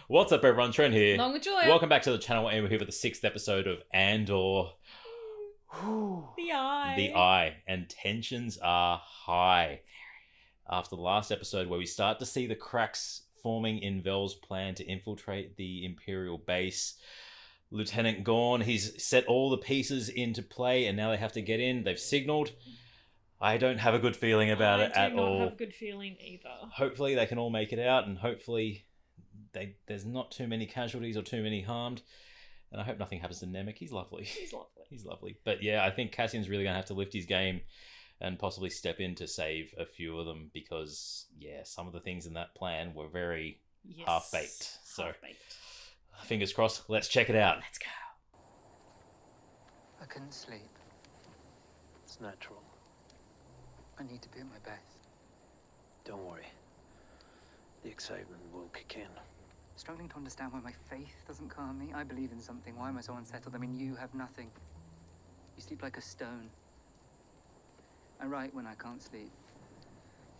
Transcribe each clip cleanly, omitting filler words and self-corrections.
What's up, everyone? Trent here. Along with Julia. Welcome back to the channel, and we're here for the 6th episode of Andor. The Eye. The Eye. And tensions are high. After the last episode where we start to see the cracks forming in Vel's plan to infiltrate the Imperial base. Lieutenant Gorn, he's set all the pieces into play, and now they have to get in. They've signaled. I don't have a good feeling about it at all. I do not have a good feeling either. Hopefully they can all make it out, and hopefully there's not too many casualties or too many harmed. And I hope nothing happens to Nemec. He's lovely. He's lovely. But yeah, I think Cassian's really going to have to lift his game and possibly step in to save a few of them because, yeah, some of the things in that plan were very half-baked. So, fingers crossed. Let's check it out. Let's go. I couldn't sleep. It's natural. I need to be at my best. Don't worry. The excitement will kick in. Struggling to understand why my faith doesn't calm me. I believe in something. Why am I so unsettled? I mean, you have nothing. You sleep like a stone. I write when I can't sleep.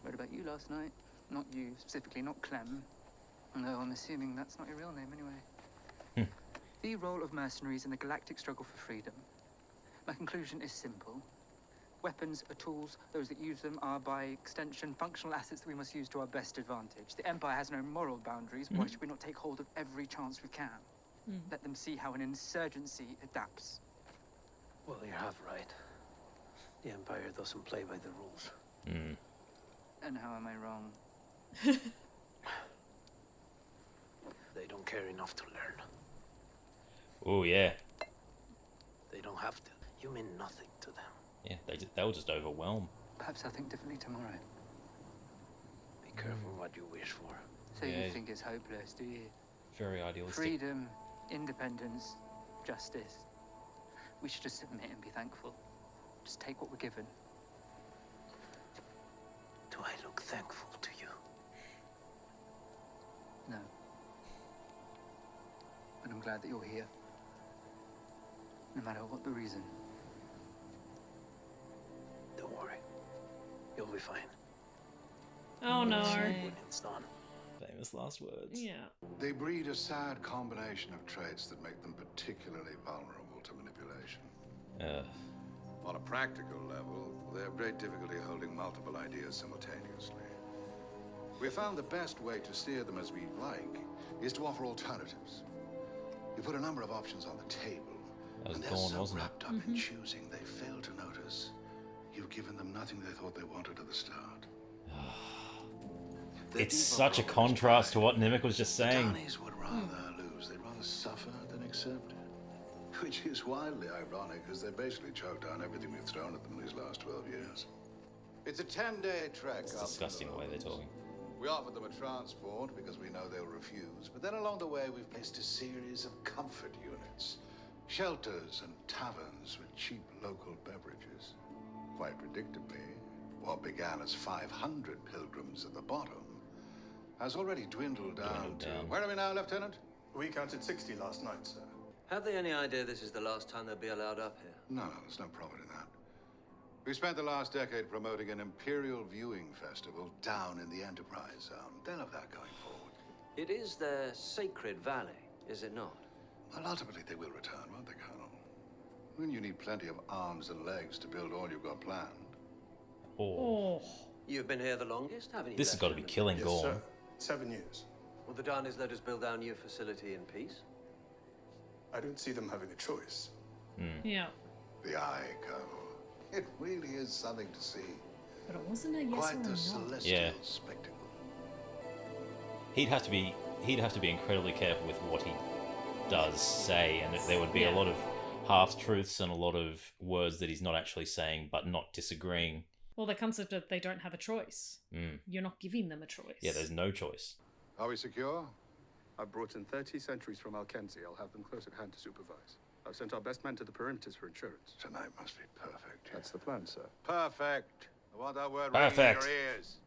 I wrote about you last night. Not you, specifically, not Clem. Although I'm assuming that's not your real name anyway. The role of mercenaries in the galactic struggle for freedom. My conclusion is simple. Weapons are tools. Those that use them are, by extension, functional assets that we must use to our best advantage. The Empire has no moral boundaries. Why should we not take hold of every chance we can? Let them see how an insurgency adapts. Well, you're half right. The Empire doesn't play by the rules. And how am I wrong? They don't care enough to learn. Oh, yeah. They don't have to. You mean nothing to them. Yeah, they'll just overwhelm. Perhaps I'll think differently tomorrow. Be careful what you wish for. So Yeah. you think it's hopeless, do you? Very idealistic. Freedom, independence, justice. We should just submit and be thankful. Just take what we're given. Do I look thankful to you? No. But I'm glad that you're here. No matter what the reason. Don't worry. You'll be fine. Oh no. When it's done. Famous last words. Yeah. They breed a sad combination of traits that make them particularly vulnerable to manipulation. On a practical level, they have great difficulty holding multiple ideas simultaneously. We found the best way to steer them as we like is to offer alternatives. You put a number of options on the table, That was and they're Dawn, so wasn't it? wrapped up in choosing, they fail to notice you've given them nothing they thought they wanted at the start. It's such a contrast to what Nemec was just saying. Donnies would rather lose. They'd rather suffer than accept it. Which is wildly ironic, because they basically choked down everything we've thrown at them these last 12 years. It's a 10-day trek. It's disgusting the way they're talking. We offered them a transport because we know they'll refuse. But then along the way, we've placed a series of comfort units. Shelters and taverns with cheap local beverages. Quite predictably, what began as 500 pilgrims at the bottom has already dwindled down to... Where are we now, Lieutenant? We counted 60 last night, sir. Have they any idea this is the last time they'll be allowed up here? No, there's no profit in that. We spent the last decade promoting an Imperial viewing festival down in the Enterprise Zone. They'll have that going forward. It is their sacred valley, is it not? Well, ultimately they will return, won't they, Colonel? When you need plenty of arms and legs to build all you've got planned. Oh. You've been here the longest, haven't you? This has got to be Lieutenant? killing Yes, Gorn. sir. 7 years. Will the Darnies let us build our new facility in peace? I don't see them having a choice. Yeah. The Eye, Colonel. It really is something to see. But it wasn't a yes Quite or a the no. celestial spectacle. He'd have to be incredibly careful with what he does say, and there would be a lot of half-truths and a lot of words that he's not actually saying, but not disagreeing. Well, the concept of they don't have a choice. You're not giving them a choice. Yeah, there's no choice. Are we secure? I've brought in 30 sentries from Alkenzi. I'll have them close at hand to supervise. I've sent our best men to the perimeters for insurance. Tonight must be perfect. That's the plan, sir. Perfect. I want that word Perfect. ringing in your ears.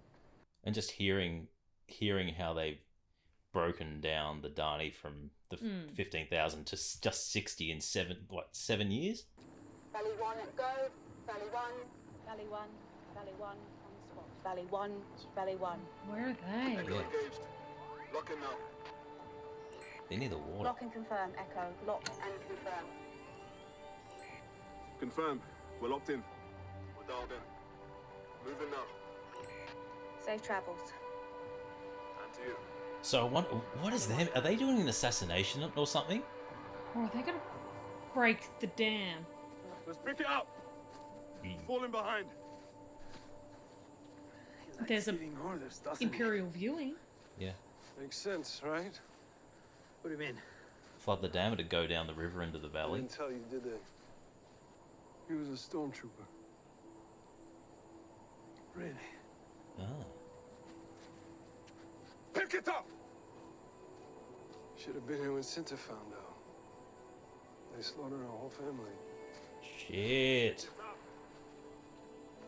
And just hearing how they've broken down the Darnie from the 15,000 to just 60 in 7 years? Valley 1 at go. Valley 1. Valley 1. Valley 1 on the spot. Valley 1. Valley 1. Where are they? Engaged. Lock in now. They need the water. Lock and confirm, Echo. Lock and confirm. Confirm. We're locked in. We're dialed in. Moving now. Safe travels. And to you. So what is them? Are they doing an assassination or something? Or are they gonna break the dam? Let's pick it up. Falling behind. There's a orders, doesn't Imperial viewing. Yeah. Makes sense, right? What do you mean? Flood the dam to go down the river into the I valley. didn't tell you, did they? He was a stormtrooper. Really? Ah. Pick it up. Should have been here when Cinta found out. They slaughtered our whole family. Shit.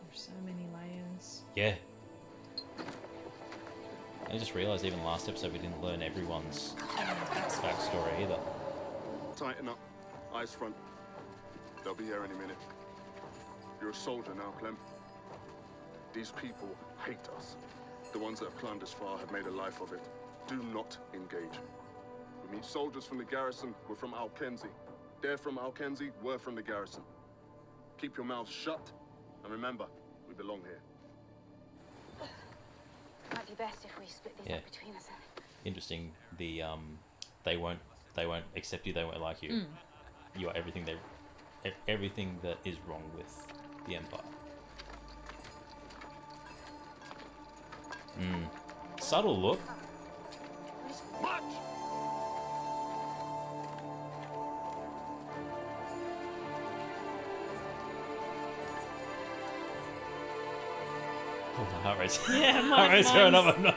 There's so many layers. Yeah. I just realised even last episode we didn't learn everyone's backstory either. Tighten up. Eyes front. They'll be here any minute. You're a soldier now, Clem. These people hate us. The ones that have climbed this far have made a life of it. Do not engage. We meet soldiers from the garrison. We're from Alkenzi. They're from Alkenzi. We're from the garrison. Keep your mouths shut. And remember, we belong here. Might be best if we split these up between us. Interesting. The they won't accept you. They won't like you. You are everything that is wrong with the Empire. Subtle look. March! Oh, my heart rate's Yeah, heart rate's going up. I'm not.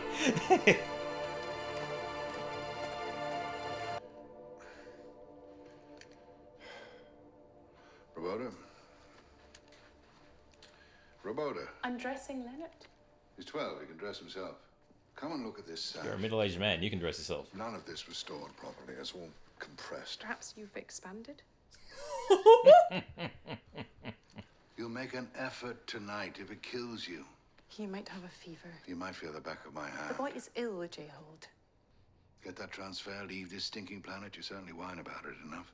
Roboda. I'm dressing Leonard. He's 12. He can dress himself. Come and look at this sash. You're a middle-aged man. You can dress yourself. None of this was stored properly. It's all compressed. Perhaps you've expanded? You'll make an effort tonight. If it kills you, He might have a fever. you might feel the back of my hand. The boy is ill, J-Hold. Get that transfer, leave this stinking planet. You certainly whine about it enough.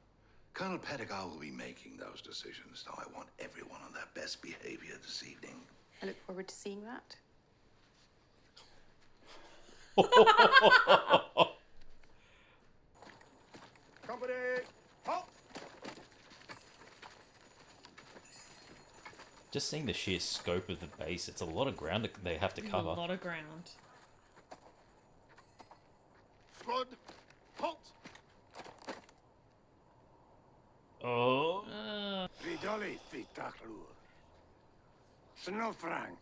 Colonel Pettigar will be making those decisions. Now I want everyone on their best behavior this evening. I look forward to seeing that. Company! Halt! Just seeing the sheer scope of the base, it's a lot of ground they have to cover. A lot of ground. Squad! Halt! Oh. Vidoli fitaklu. Snofrang.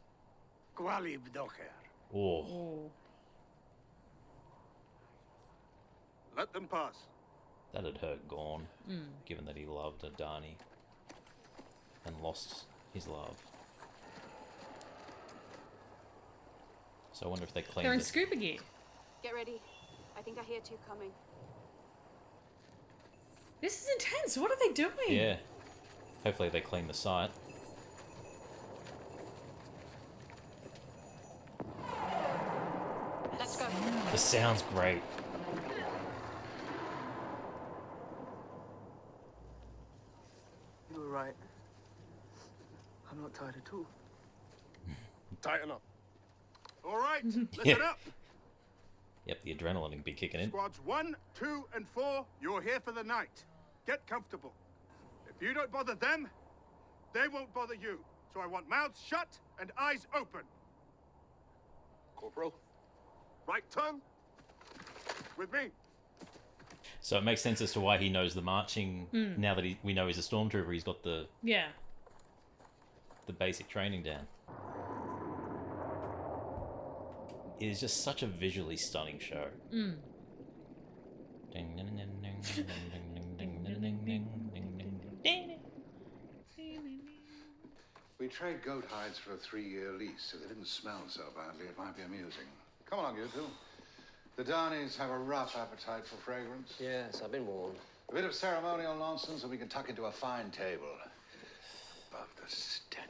Gwali bdocher. Oh. Oh. Let them pass. That'd hurt Gorn, given that he loved Adani and lost his love. So I wonder if they cleaned They're in it. scuba gear. Get ready. I think I hear two coming. This is intense. What are they doing? Yeah. Hopefully they clean the site. Let's go. The sound's great. You were right. I'm not tired at all. Tighten up. All right, listen Yeah. up. Yep, the adrenaline can be kicking in. Squads 1, 2, and 4, you're here for the night. Get comfortable. If you don't bother them, they won't bother you. So I want mouths shut and eyes open. Corporal. Right tongue. With me. So it makes sense as to why he knows the marching. Now that we know he's a stormtrooper, he's got the basic training down. It is just such a visually stunning show. We trade goat hides for a 3-year lease. If they didn't smell so badly, it might be amusing. Come along, you two. The Darnies have a rough appetite for fragrance. Yes, I've been warned. A bit of ceremonial nonsense and we can tuck into a fine table. Above the stench.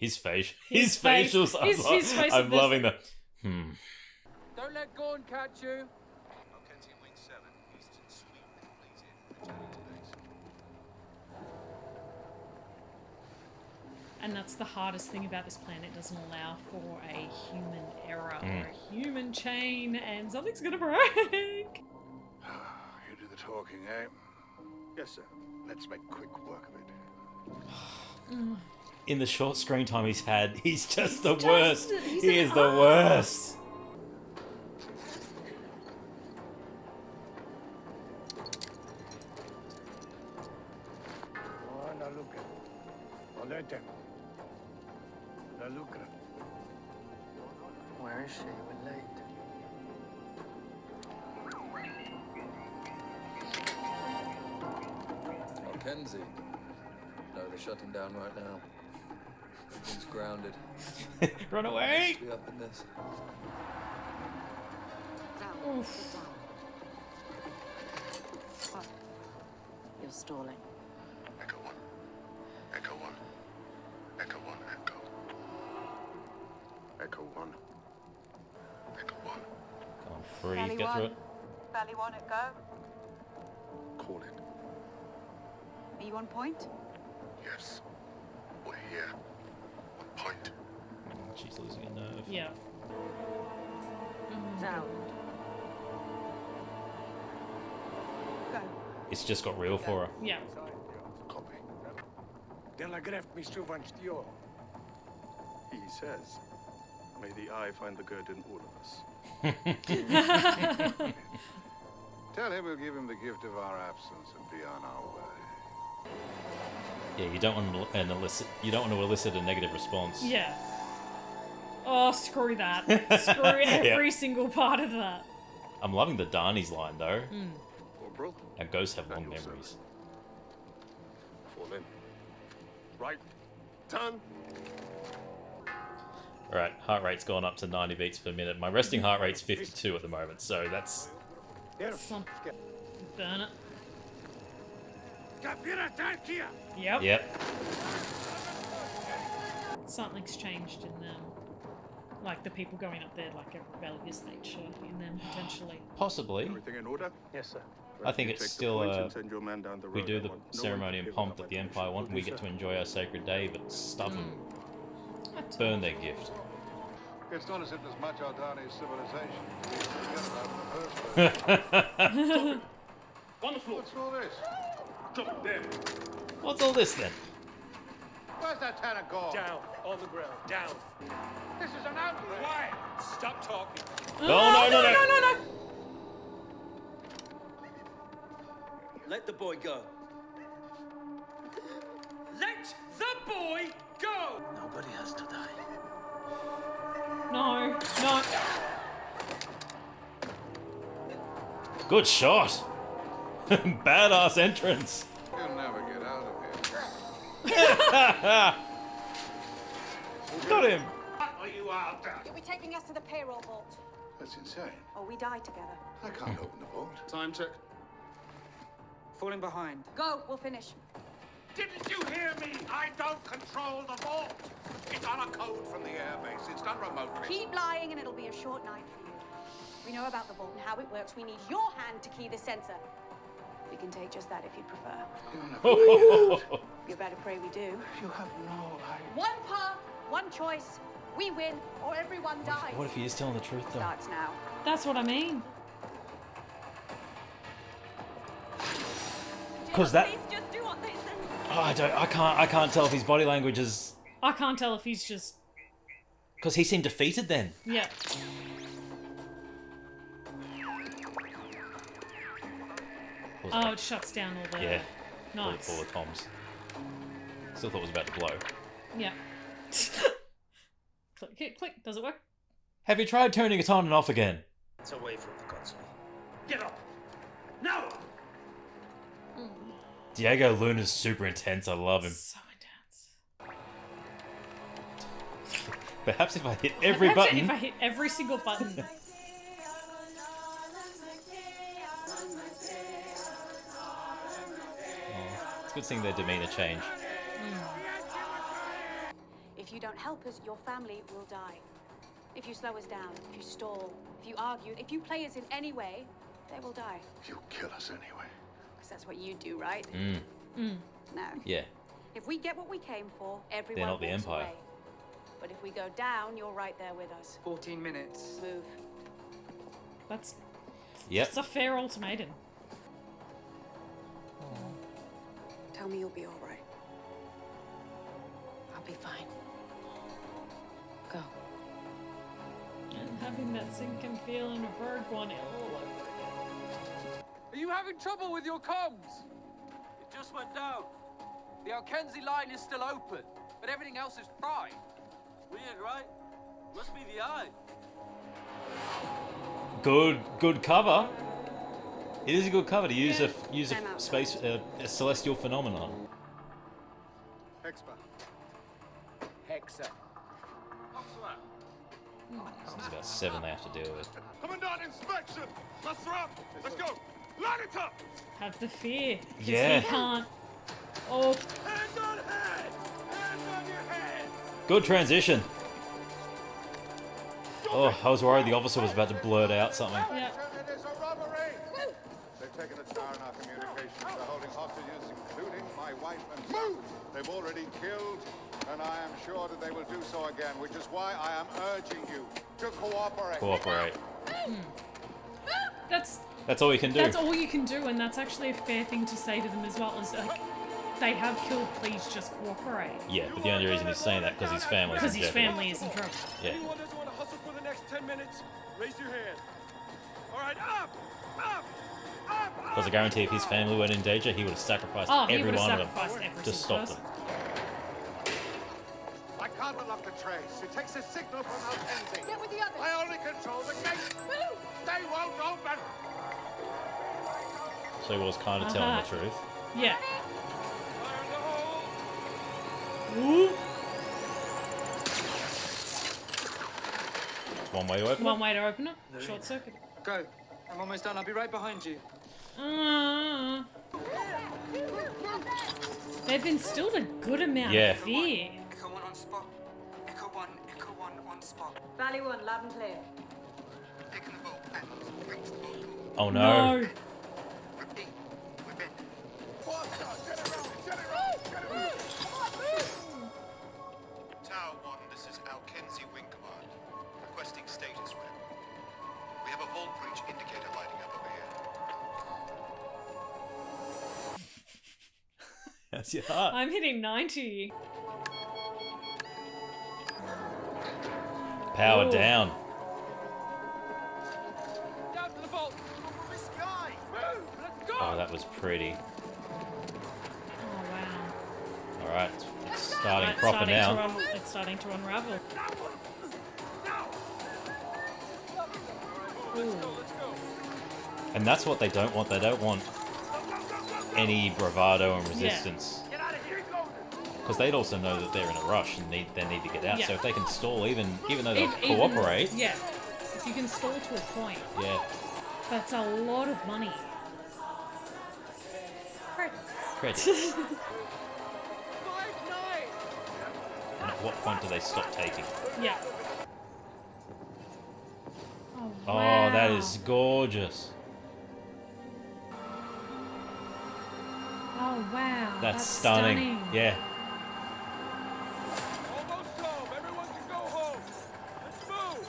His facials. His face I'm loving the. Don't let Gorn catch you. And that's the hardest thing about this planet. It doesn't allow for a human error or a human chain, and something's gonna break. You do the talking, eh? Yes, sir. Let's make quick work of it. In the short screen time he's had, he's just the worst. He is the worst. Where is she? We're late. Oh, Kenzie. No, they're shutting down right now. Everything's grounded. Run away! Be up in this. Down. Sit down. What? You're stalling. Echo 1. Echo 1. Echo 1. Echo. Echo 1. Echo 1. Come on, breathe, get through it. Valley 1 at go. Call it. Are you on point? Yes. We're here. On point. She's losing a nerve. Yeah. Down. Go. It's just got real for her. Yeah. Copy. Telegraph me suvan stio. He says, may the eye find the good in all of us. Tell him we'll give him the gift of our absence and be on our way. Yeah, you don't want to elicit a negative response. Yeah. Oh, screw that. Screw every single part of that. I'm loving the Darnie's line though. Corporal. Our ghosts have long At your memories. service. Fall in. Right. Turn. Alright, heart rate's gone up to 90 beats per minute. My resting heart rate's 52 at the moment, so that's... Burn it. Yep. Yep. Something's changed in them. Like the people going up there, like a rebellious nature in them, potentially. Possibly. Everything in order? Yes, sir. I think it's still we do the No ceremony one and can pomp give that the up Empire want, and we get to enjoy our sacred day, but stuff them. Burn their gift. It's not as if there's much Aldani's civilization to forget about in the first place. On the floor. What's all this? Drop there. What's all this then? Where's that tenant gone? Down. On the ground. Down. This is an outrage. Quiet. Stop talking. No. Let the boy go. Let the boy go! Nobody has to die. No. Good shot. Badass entrance. You'll never get out of here. Got him. What are you after? You'll be taking us to the payroll vault. That's insane. Or we die together. I can't open the vault. Time check. Falling behind. Go, we'll finish. Didn't you hear me? I don't control the vault. It's on a code from the airbase. It's done remotely. Keep lying and it'll be a short night for you. We know about the vault and how it works. We need your hand to key the sensor. We can take just that if you prefer. You better pray we do. You have no idea. One path, one choice. We win or everyone dies. What if he is telling the truth though? Starts now. That's what I mean. Because that... Just do what they say. Oh, I can't tell if his body language is... I can't tell if he's just... Because he seemed defeated then. Yeah. Oh, it shuts down all the... Yeah. Nice. All the comms. Still thought it was about to blow. Yeah. Click, click. Does it work? Have you tried turning it on and off again? It's away from the console. Get up. No. Diego Luna's super intense. I love him. So intense. Perhaps if I hit every Perhaps button... if I hit every single button. It's good seeing their demeanor change. If you don't help us, your family will die. If you slow us down, if you stall, if you argue, if you play us in any way, they will die. You kill us anyway. Because that's what you do, right? No. Yeah. If we get what we came for, everyone They're not the walks Empire. away. But if we go down, you're right there with us. 14 minutes. Move. That's Yep. a fair ultimatum. Tell me you'll be all right. I'll be fine. Go. And having that sinking feeling of Rogue One all over again. Are you having trouble with your comms? It just went down. The Alkenzi line is still open, but everything else is fried. Weird, right? Must be the eye. Good cover. It is a good cover to use a space a celestial phenomenon. Hexpa. Hexa. There's about 7 they have to deal with. Commandant inspection! Muster up! Let's go! Line it up! Have the fear. 'Cause Yeah. He can't. Oh. Hands on heads! Hands on your heads! Good transition. Oh, I was worried the officer was about to blurt out something. Yeah. It is a robbery! They've taken a star in our communications. They're holding hostages, including my wife and son. They've already killed, and I am sure that they will do so again, which is why I am urging you to cooperate. Cooperate. That's all you can do. That's all you can do, and that's actually a fair thing to say to them as well. Is like, they have killed. Please just cooperate. Yeah, but the only reason he's saying that because his family. Because his family is in trouble. Yeah. Anyone doesn't want to hustle for the next 10 minutes? Raise your hand. All right, up! Up! Up! Because I guarantee if his family weren't in danger, he would have sacrificed every one of them to stop them. I can't unlock the trace. It takes a signal from Alkenzi. Get with the others. I only control the gate. Move. They won't open. So he was kind of telling the truth. Yeah. Fire in the hole! Ooh. One way to open One way to open it. Short circuit. Go. I'm almost done. I'll be right behind you. They've instilled a good amount Yeah. of fear. Echo 1 on spot. Echo 1 on spot. Valley 1, loud and clear. Taking the boat and bring the boat. Oh no. Repeat. We've been. Get around. Tower 1, this is Alkenzi Wing Command. Requesting status rep. We have a volt breach indicator lighting up over here. That's your heart. I'm hitting 90. Power Ooh. down. Down to the bolt. This guy. Move. Let's go. Oh, that was pretty. Oh wow. All right, it's starting It's proper starting now. to it's starting to unravel. Let's go. And that's what they don't want. They don't want any bravado and Yeah. resistance. Get out of here, go! Because they'd also know that they're in a rush and they need to get out. Yeah. So if they can stall, even though they'll Even- cooperate, Yeah. If you can stall to a point, yeah, that's a lot of money. credits. And at what point do they stop taking? Yeah. Oh, wow. that is gorgeous. Oh wow. That's stunning. Yeah. Almost home. Everyone can go home. Let's move.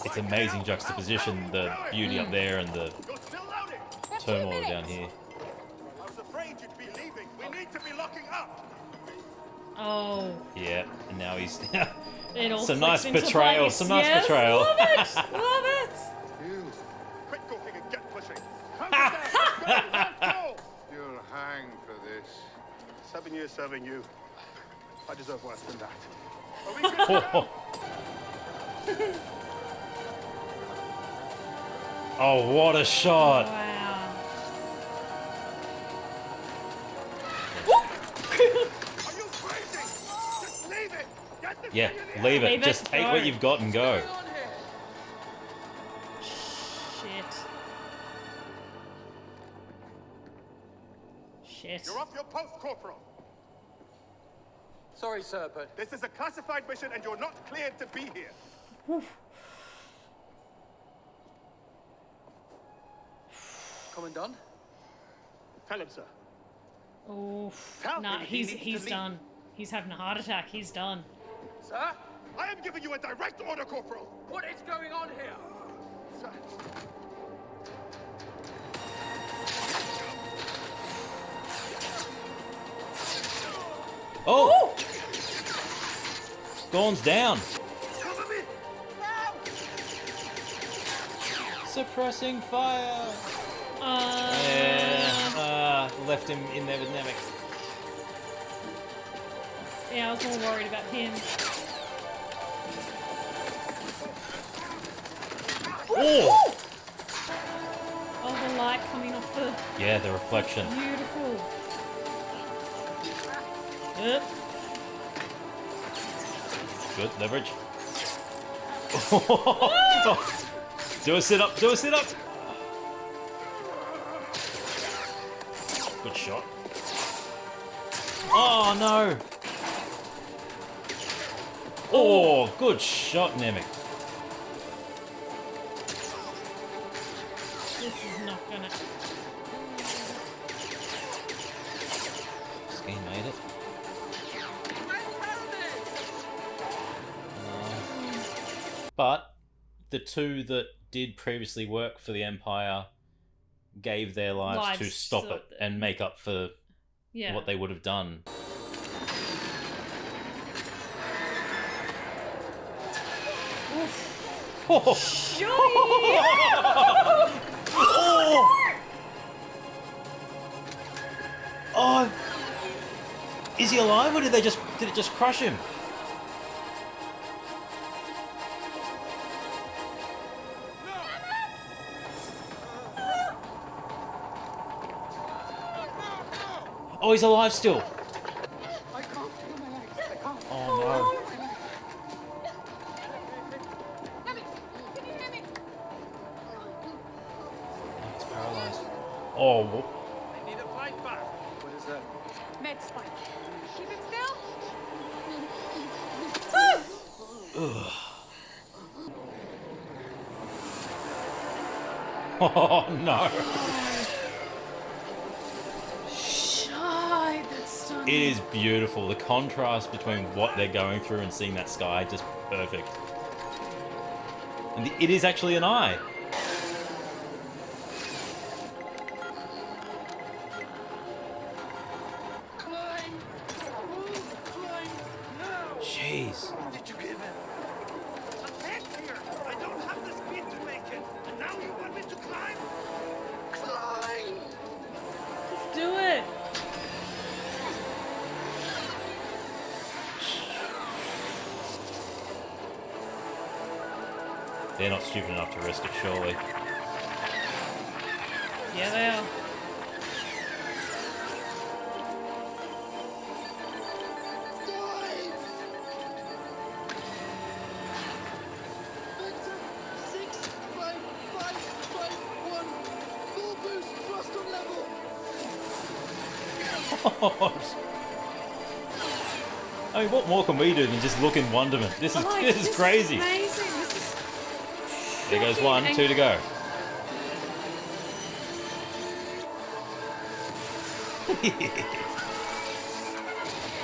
It's amazing juxtaposition, the beauty up there and the You're still loading. turmoil down here. I was afraid you'd be leaving. We need to be locking up. Oh. Yeah, and now he's It all some clicks nice into betrayal. place. Some nice Yes, betrayal. Love it. Love it. You. Quit talking and get pushing. You'll hang for this. 7 years serving you. I deserve worse than that. Are we good to go? Oh, what a shot! Wow. Are you crazy? Just leave it. Get the Yeah, thing in the leave Leave it. it, Just take go. what you've got and go. Shit. You're off your post, Corporal. Sorry, sir, but... This is a classified mission and you're not cleared to be here. Commandant? Tell him, sir. Oh, Tell nah, him he he's needs to done. He's having a heart attack. He's done. Sir? I am giving you a direct order, Corporal. What is going on here? Sir. Oh! Gorn's down. Suppressing fire. Left him in there with Nemec. Yeah, I was more worried about him. Oh! Oh, the light coming off the... Yeah, the reflection. Beautiful. Yep. Good leverage. Do a sit up. Do a sit up. Good shot. Oh no. Oh, good shot, Nemec. This is not gonna... Ski made it. But the two that did previously work for the Empire gave their lives to stop it and make up for what they would have done. Oh. Oh! Is he alive, or did it just crush him? Oh, he's alive still. I can't feel my legs. I can't. Oh no. He's paralyzed. Oh. I need a flight back. What is that? Med spike. Keep it still. Oh no. It is beautiful. The contrast between what they're going through and seeing that sky, just perfect. And it is actually an eye. Climb! Climb now! Jeez. Did you give in? I can't here. I don't have the speed to make it. And now you want me to climb? Climb! Let's do it. They're not stupid enough to risk it, surely. Yeah, they are. God. I mean, what more can we do than just look in wonderment? This is this is crazy. Amazing. This is There goes one, two to go.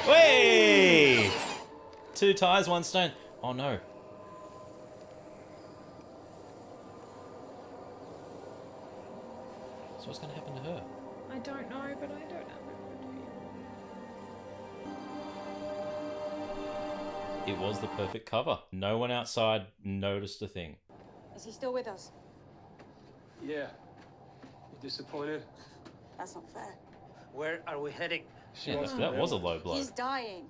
Way! 2 tires, 1 stone. Oh no. So what's going to happen to her? I don't know, but I don't have a good feeling. It was the perfect cover. No one outside noticed a thing. Is he still with us? Yeah. You disappointed? That's not fair. Where are we heading? Yeah, that was a low blow. He's dying.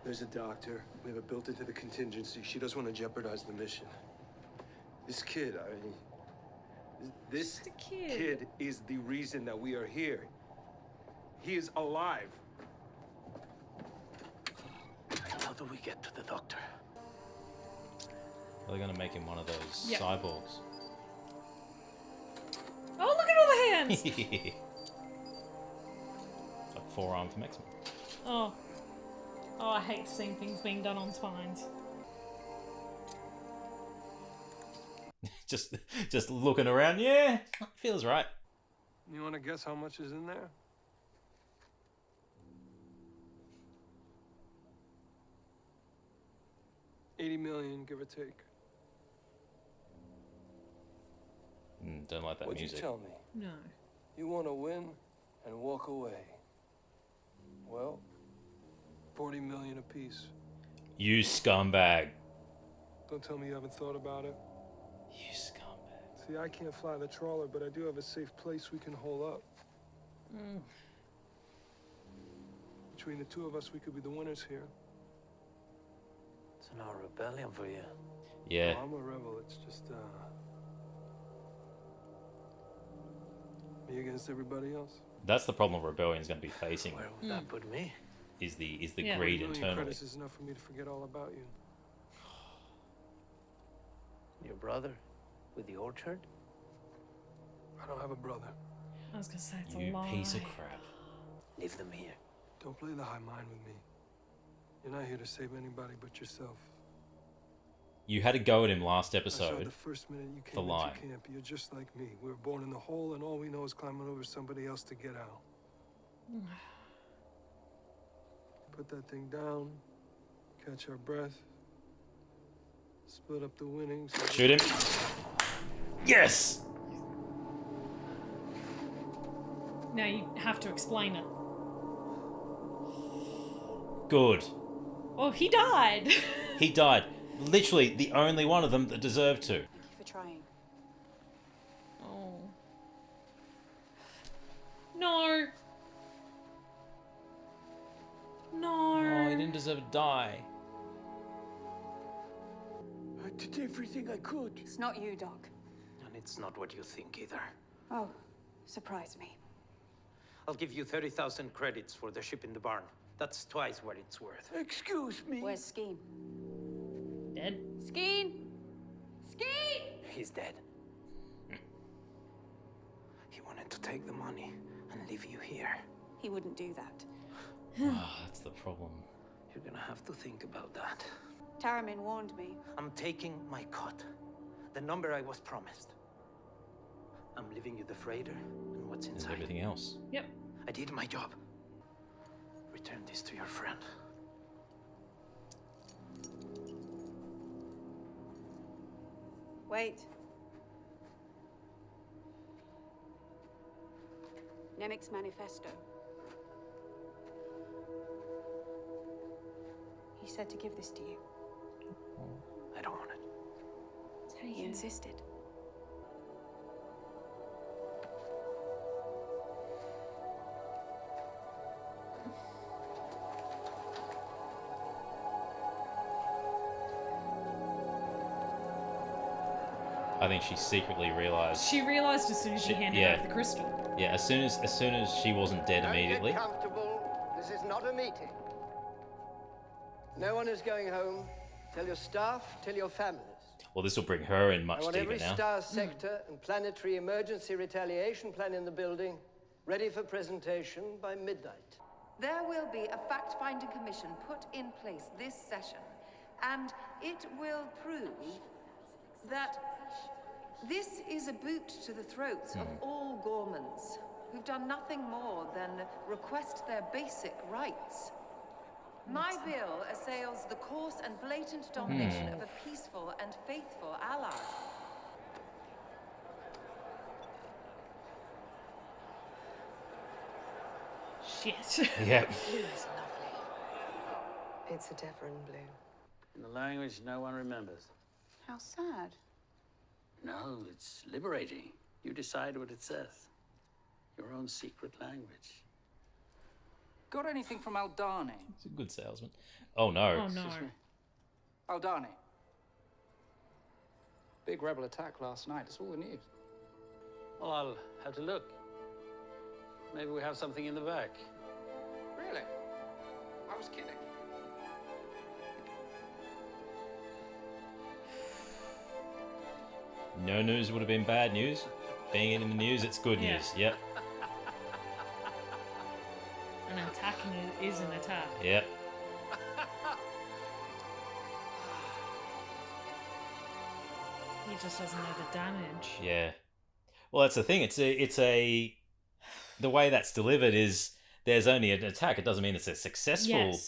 There's a doctor. We have it built into the contingency. She doesn't want to jeopardize the mission. This kid, I mean... This kid is the reason that we are here. He is alive. How do we get to the doctor? Are they going to make him one of those cyborgs? Oh, look at all the hands! Like forearm from X-Men. Oh. Oh, I hate seeing things being done on spines. just looking around. Yeah, feels right. You want to guess how much is in there? $80 million, give or take. Don't like that What'd music. You tell me? No. You want to win and walk away. Well, $40 million apiece. You scumbag. Don't tell me you haven't thought about it. You scumbag. See, I can't fly the trawler, but I do have a safe place we can hole up. Between the two of us, we could be the winners here. It's no rebellion for you. Yeah. No, I'm a rebel. It's just, me against everybody else. That's the problem Rebellion's going to be facing. Where would that put me? Is the greed internally. Credits is enough for me to forget all about you. Your brother with the orchard? I don't have a brother. I was gonna say it's a You lie. piece of crap. Leave them here. Don't play the high mind with me. You're not here to save anybody but yourself. You had to go at him last I saw episode the first minute you for came lying. into camp. You're just like me. We were born in the hole, and all we know is climbing over somebody else to get out. Put that thing down. Catch our breath. Split up the winnings. Shoot him. Yes! Now you have to explain it. Good. Oh, he died. He died. Literally the only one of them that deserved to. Thank you for trying. Oh. No. No. Oh, he didn't deserve to die. I did everything I could. It's not you, Doc. And it's not what you think either. Oh, surprise me. I'll give you 30,000 credits for the ship in the barn. That's twice what it's worth. Excuse me. Where's Skeen? Dead. Skeen! Skeen! He's dead. He wanted to take the money and leave you here. He wouldn't do that. Oh, that's the problem. You're gonna have to think about that. Taramin warned me. I'm taking my cut. The number I was promised. I'm leaving you the freighter and what's And inside. everything else. Yep. I did my job. Return this to your friend. Wait. Nemik's manifesto. He said to give this to you. I don't want it. He insisted. I think she secretly realized. She realized as soon as she handed over the crystal. Yeah, as soon as she wasn't dead immediately. Get comfortable. This is not a meeting. No one is going home. Tell your staff, tell your families. Well, this will bring her in I much want deeper every now. star sector and planetary emergency retaliation plan in the building ready for presentation by midnight. There will be a fact-finding commission put in place this session, and it will prove that this is a boot to the throats of all Gormans who've done nothing more than request their basic rights. My bill assails the coarse and blatant domination of a peaceful and faithful ally. Shit. Yeah. Blue is lovely. It's a Devon blue. In the language no one remembers. How sad. No, it's liberating. You decide what it says. Your own secret language. Got anything from Aldani? He's a good salesman. Oh no. Oh no. Aldani. Big rebel attack last night. It's all the news. Well, I'll have to look. Maybe we have something in the back. Really? I was kidding. No news would have been bad news. Being in the news, it's good news. Yep. An attack is an attack. Yep. He just doesn't know the damage. Yeah. Well, that's the thing. It's a the way that's delivered is there's only an attack. It doesn't mean it's a successful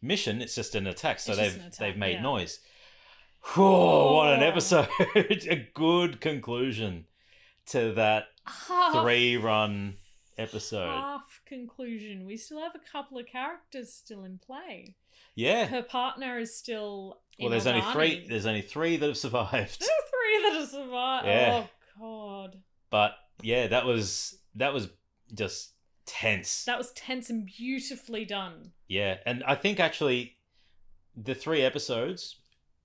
mission. It's just an attack. So they've made noise. Whoa, what an episode. A good conclusion to that 3-run episode. Half conclusion. We still have a couple of characters still in play. Yeah. Her partner is still there's only three that have survived. There are 3 that have survived. Yeah. Oh god. But yeah, that was just tense. That was tense and beautifully done. Yeah, and I think actually the 3 episodes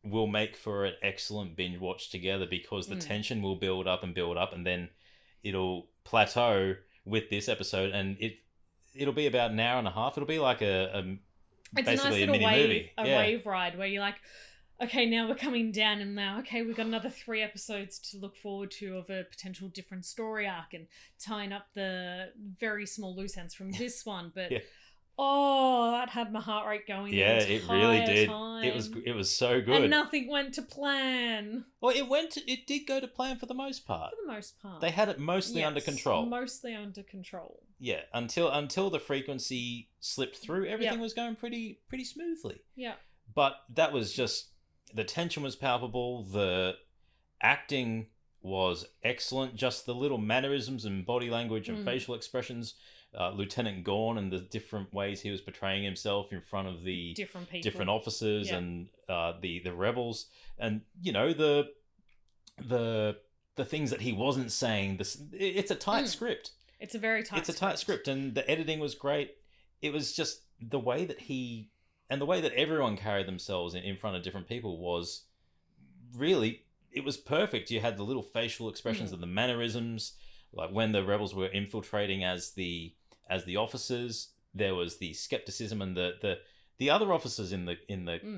will make for an excellent binge watch together because the tension will build up, and then it'll plateau with this episode, and it'll be about an hour and a half. It'll be like it's basically a nice a mini movie. Wave ride where you're like, okay, now we're coming down, and now, okay, we've got another 3 episodes to look forward to of a potential different story arc and tying up the very small loose ends from this one. But that had my heart rate going. Yeah, it really did. Time. It was so good, and nothing went to plan. Well, it did go to plan for the most part. For the most part, they had it mostly under control. Mostly under control. Yeah, until the frequency slipped through, everything was going pretty smoothly. Yeah, but that was just. The tension was palpable. The acting was excellent. Just the little mannerisms and body language and facial expressions. Lieutenant Gorn and the different ways he was portraying himself in front of the different people, different officers and the rebels, and the things that he wasn't saying. It's a tight script. It's a very tight. It's a tight script, and the editing was great. It was just the way that he. And the way that everyone carried themselves in front of different people was really, it was perfect. You had the little facial expressions and the mannerisms, like when the rebels were infiltrating as the officers, there was the skepticism, and the other officers in the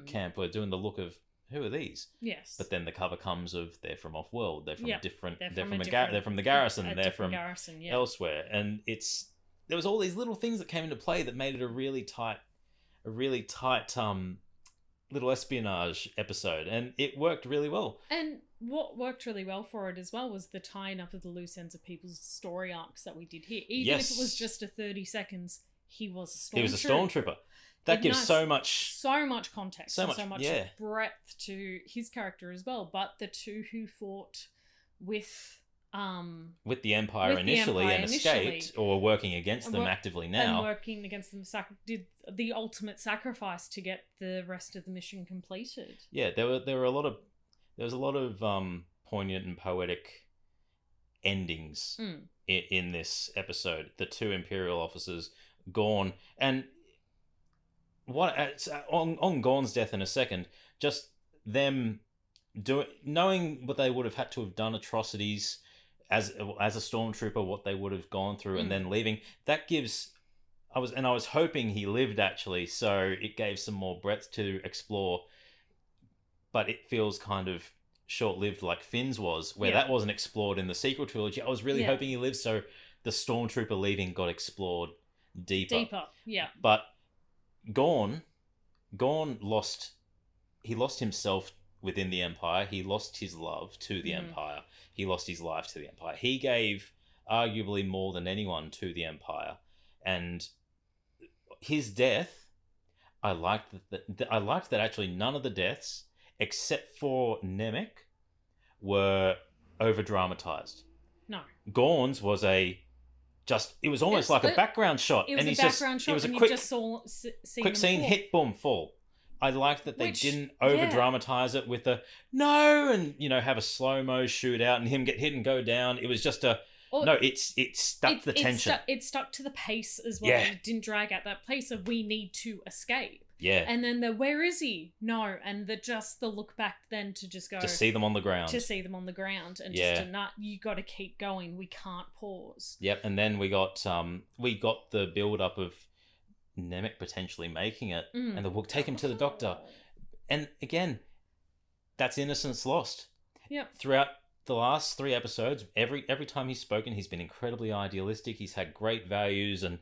camp were doing the look of, who are these? Yes. But then the cover comes of, they're from off-world, they're from different, they're from the garrison, they're from garrison, elsewhere, and there was all these little things that came into play that made it a really tight little espionage episode, and it worked really well. And what worked really well for it as well was the tying up of the loose ends of people's story arcs that we did here. Even if it was just a 30 seconds, he was a stormtrooper. He was a stormtrooper. That gives so much context, so much breadth to his character as well. But the 2 who fought with the Empire initially and escaped, or working against them actively now. And working against them did the ultimate sacrifice to get the rest of the mission completed. Yeah, there was a lot of poignant and poetic endings in this episode. The 2 Imperial officers, Gorn, and on Gorn's death in a second, just them knowing what they would have had to have done, atrocities as a stormtrooper, what they would have gone through, and then leaving. That gives. I was hoping he lived actually, so it gave some more breadth to explore. But it feels kind of short-lived, like Finn's was, where that wasn't explored in the sequel trilogy. I was really hoping he lived, so the stormtrooper leaving got explored deeper. But Gorn lost himself within the Empire. He lost his love to the Empire. He lost his life to the Empire. He gave arguably more than anyone to the Empire, and his death, I liked that actually none of the deaths except for Nemec were over dramatized. No, Gorn's was it was almost like a background shot. It was a background shot. It was a quick scene, hit, boom, fall. I liked that they didn't over dramatize it with no, and have a slow mo shootout and him get hit and go down. It was just it stuck the tension. It stuck to the pace as well. Yeah. It didn't drag out that place of we need to escape. Yeah. And then where is he? No, and the look back then to just go to see them on the ground. And just to not, you got to keep going. We can't pause. Yep. And then we got the build up of Nemec potentially making it, and we'll take him to the doctor, and again, that's innocence lost. Yep. Throughout the last 3 episodes, every time he's spoken, he's been incredibly idealistic. He's had great values and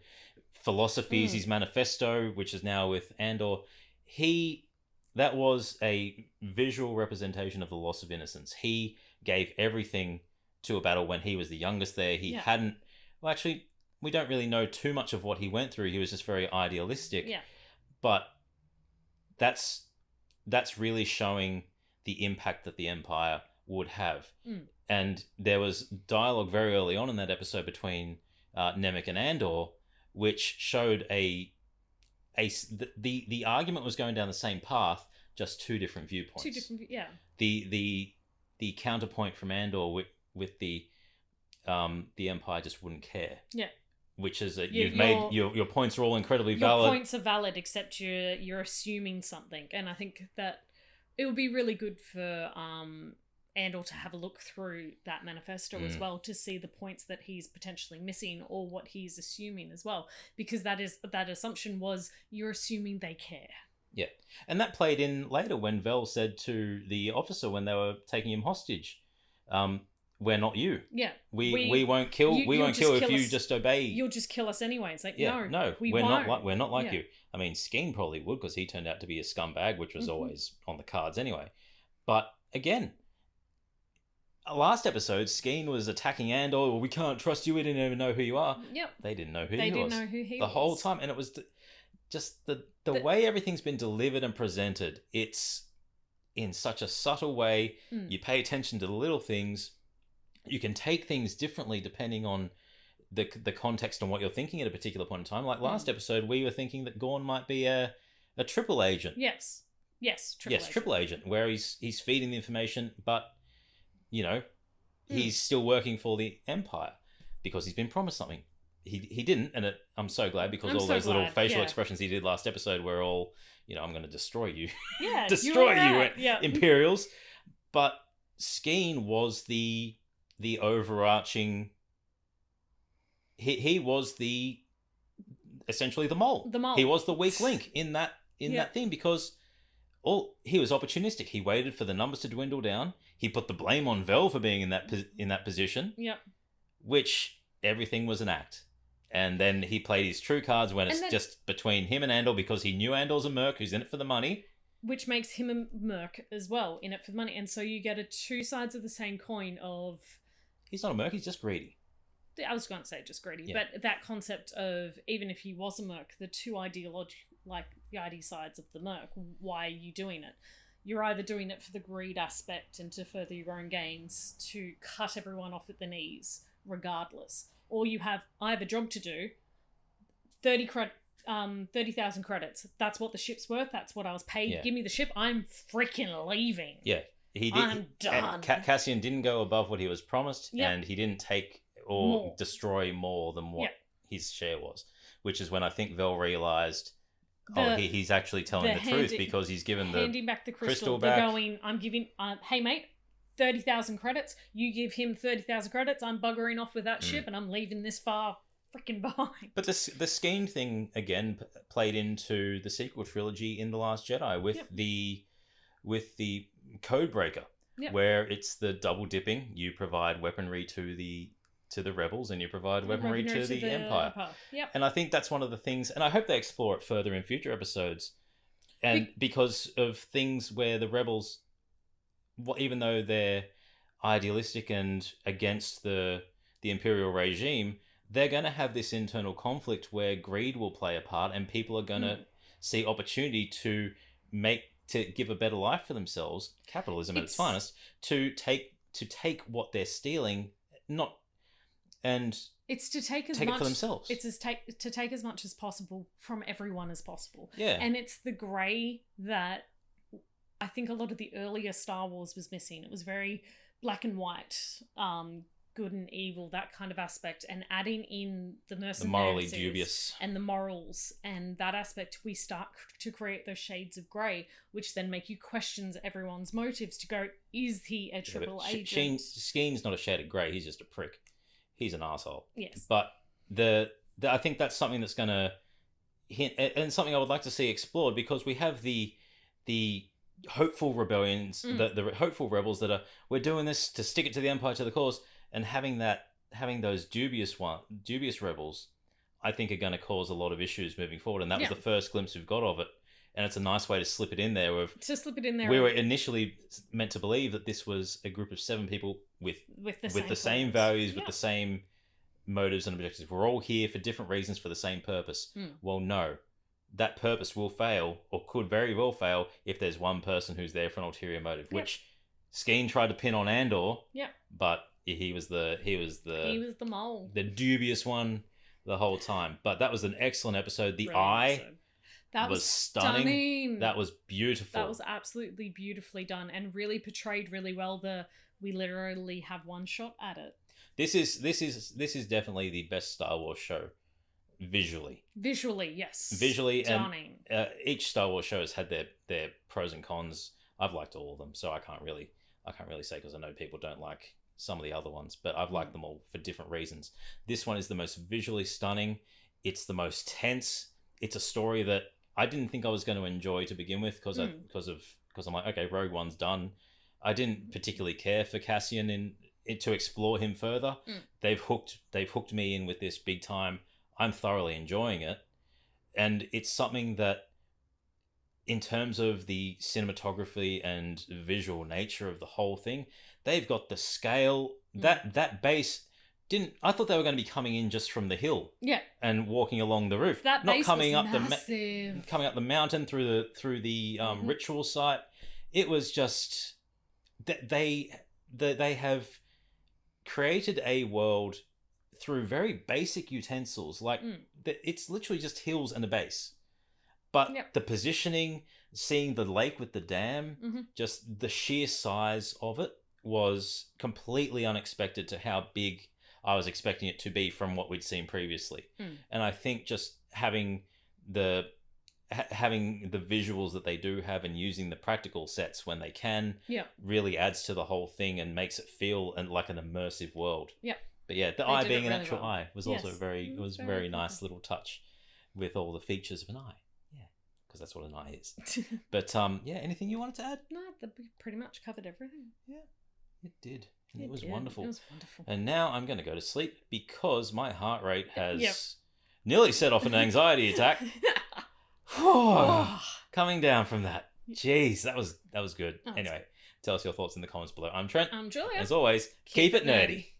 philosophies. His manifesto, which is now with Andor, he that was a visual representation of the loss of innocence. He gave everything to a battle when he was the youngest there. He hadn't... Well, actually, we don't really know too much of what he went through. He was just very idealistic. Yeah. But that's really showing the impact that the Empire would have. And there was dialogue very early on in that episode between Nemec and Andor, which showed the argument was going down the same path, just two different viewpoints. The counterpoint from Andor with the Empire just wouldn't care. Yeah. Which is that you've made your points are all incredibly valid. Your points are valid, except you're assuming something, and I think that it would be really good for Andor to have a look through that manifesto as well, to see the points that he's potentially missing or what he's assuming as well, because that assumption was you're assuming they care. Yeah, and that played in later when Vel said to the officer when they were taking him hostage, "We're not you. Yeah, we won't kill. We won't kill if you just obey. You'll just kill us anyway." It's like, no, we're not like you. I mean, Skeen probably would, because he turned out to be a scumbag, which was always on the cards anyway. But again, last episode, Skeen was attacking Andor. Well, we can't trust you. We didn't even know who you are. Yep. They didn't know who they he didn't was. know who he the was. whole time, and it was just the way everything's been delivered and presented. It's in such a subtle way. You pay attention to the little things. You can take things differently depending on the context and what you're thinking at a particular point in time. Like last episode, we were thinking that Gorn might be a triple agent. Yes, triple agent, where he's feeding the information, but he's still working for the Empire because he's been promised something. He didn't, and I'm so glad, because all those little facial expressions he did last episode were all, I'm going to destroy you, destroy you, Imperials. But Skeen was the overarching. He was essentially the mole. He was the weak link in that thing, because he was opportunistic. He waited for the numbers to dwindle down. He put the blame on Vel for being in that position. Yep. Which everything was an act. And then he played his true cards when it's just between him and Andor, because he knew Andor's a merc who's in it for the money. Which makes him a merc as well, in it for the money. And so you get two sides of the same coin of... He's not a merc, he's just greedy. I was going to say just greedy, but that concept of, even if he was a merc, the two ID sides of the merc, why are you doing it? You're either doing it for the greed aspect and to further your own gains, to cut everyone off at the knees, regardless. Or I have a job to do, 30,000 credits. That's what the ship's worth. That's what I was paid. Give me the ship. I'm freaking leaving. Yeah. He did. I'm done. Cassian didn't go above what he was promised, and he didn't take or destroy more than what his share was, which is when I think Vel realized, he's actually telling the truth, because he's given handing back the crystal back. They're going, I'm giving, hey mate, 30,000 credits. You give him 30,000 credits. I'm buggering off with that ship, and I'm leaving this far freaking behind. But the Skeen thing again played into the sequel trilogy in The Last Jedi with the Codebreaker, where it's the double dipping. You provide weaponry to the rebels, and you provide weaponry to the Empire. Yep. And I think that's one of the things, and I hope they explore it further in future episodes. And because of things where the rebels, even though they're idealistic and against the Imperial regime, they're going to have this internal conflict where greed will play a part, and people are going to see opportunity to give a better life for themselves, capitalism at its finest, to take what they're stealing, it's to take it for themselves. It's to take as much as possible from everyone as possible. Yeah. And it's the grey that I think a lot of the earlier Star Wars was missing. It was very black and white, good and evil, that kind of aspect, and adding in the mercenaries, morally dubious, and the morals, and that aspect, we start to create those shades of grey, which then make you question everyone's motives to go, is he a triple agent? Skeen's not a shade of grey, he's just a prick. He's an asshole. Yes. But I think that's something that's going to hint, and something I would like to see explored, because we have the hopeful rebellions, the hopeful rebels that are, we're doing this to stick it to the Empire, to the cause, and having those dubious rebels, I think are going to cause a lot of issues moving forward. And that was the first glimpse we've got of it and it's a nice way to slip it in there. We were initially meant to believe that this was a group of 7 people with the same values, with the same motives and objectives. We're all here for different reasons for the same purpose. Well, no. That purpose will fail, or could very well fail, if there's one person who's there for an ulterior motive, which Skeen tried to pin on Andor. But he was the mole, the dubious one the whole time. But that was an excellent episode. The eye that was stunning. That was beautiful. That was absolutely beautifully done, and really portrayed really well. We literally have one shot at it. This is definitely the best Star Wars show. Visually, yes. Visually, stunning. And each Star Wars show has had their pros and cons. I've liked all of them, so I can't really say, because I know people don't like some of the other ones, but I've liked them all for different reasons. This one is the most visually stunning. It's the most tense. It's a story that I didn't think I was going to enjoy to begin with, because I'm like, okay, Rogue One's done. I didn't particularly care for Cassian to explore him further. They've hooked me in with this big time. I'm thoroughly enjoying it, and it's something that, in terms of the cinematography and visual nature of the whole thing, they've got the scale. That base I thought they were going to be coming in just from the hill, and walking along the roof, not coming up massive. coming up the mountain through the ritual site. It was just that they have created a world through very basic utensils. Like, it's literally just hills and a base. But the positioning, seeing the lake with the dam, just the sheer size of it was completely unexpected to how big I was expecting it to be from what we'd seen previously. And I think just having the visuals that they do have, and using the practical sets when they can, really adds to the whole thing and makes it feel like an immersive world. But the eye being an actual eye was also very nice little touch with all the features of an eye. Because that's what an eye is. But anything you wanted to add? No, we pretty much covered everything. Yeah, it did. It was wonderful. It was wonderful. And now I'm going to go to sleep, because my heart rate has nearly set off an anxiety attack. Coming down from that. Jeez, that was good. Anyway, tell us your thoughts in the comments below. I'm Trent. I'm Julia. As always, keep it nerdy.